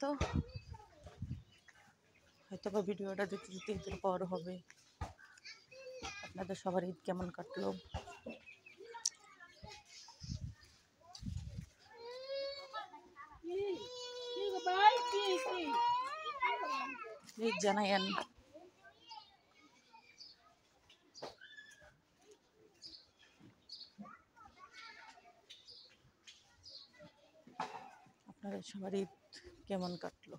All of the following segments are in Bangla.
তো হয়তো বা ভিডিওটা দিতে দিতে ঈদের পর হবে। আপনাদের সবার ঈদ কেমন কাটলো? প্লিজ জানাইন। আপনাদের সবার ঈদ কেমন কাটলো?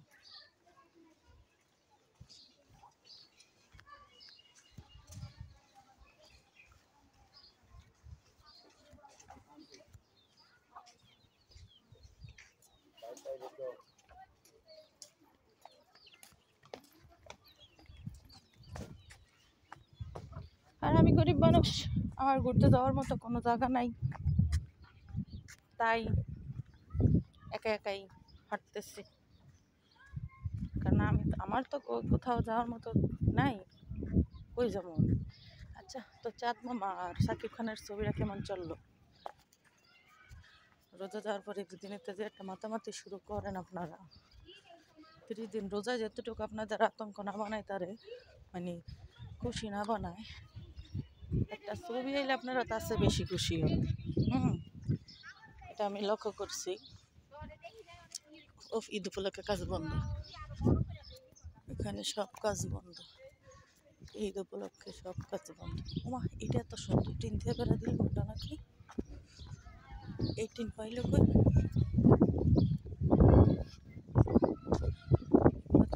আর আমি গরিব মানুষ, আমার ঘুরতে যাওয়ার মতো কোনো জায়গা নাই, তাই একা একাই হাঁটতেছি। কারণ আমার তো কোথাও যাওয়ার মতো নাই, কই যাবো। আচ্ছা, তো চাঁদ মামা আর সাকিব খানের ছবিটা কেমন চললো? রোজা যাওয়ার পরে দুদিনেতে যে একটা মাতামাতি শুরু করেন আপনারা, 30 দিন রোজা যতটুকু আপনাদের আতঙ্ক না বানায় তারে, মানে খুশি না বানায়, একটা ছবি এলে আপনারা তার চেয়ে বেশি খুশি হন। এটা আমি লক্ষ্য করছি। ঈদ উপলক্ষে কাজ বন্ধ, এখানে সব কাজ বন্ধ, ঈদ উপলক্ষে সব কাজ বন্ধ। ওমা, এটা এত সুন্দর টিন দিয়ে বেড়া দিল, ওটা নাকি এই টিন পাইলে কই?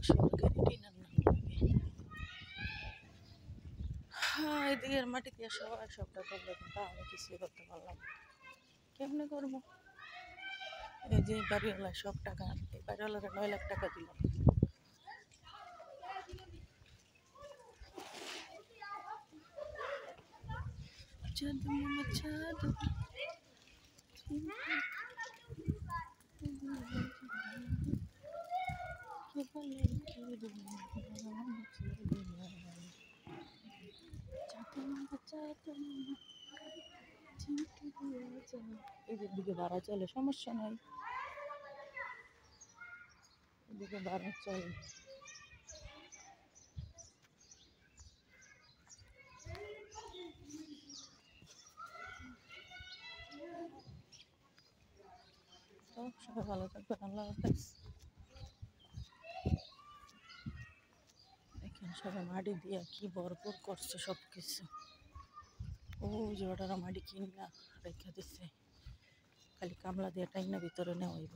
সরকারি টিন আর নাম লাগে। হ্যাঁ, এদিকের মাটি দিয়ে সবাই সবটা করলো, কিন্তু আমি কিছুই করতে পারলাম না। কেমনে করবো? এই যে বাড়িওয়ালা সব টাকা, এই বাড়িওয়ালারা 9 লাখ টাকা দিল। এদের দিকে ভাড়া চলে, সমস্যা নাই, এদিকে ভাড়া চলে। তো সবাই ভালো থাকবেন, আল্লাহ হাফেজ। দেখেন সবাই মাটি দিয়ে কি ভরপুর করছে সব কিছু। ও যে ওটারা মাটি কিনা রেখে দিচ্ছে, খালি কামলা দিয়ে টাইনা ভিতরে নেওয়া হইব।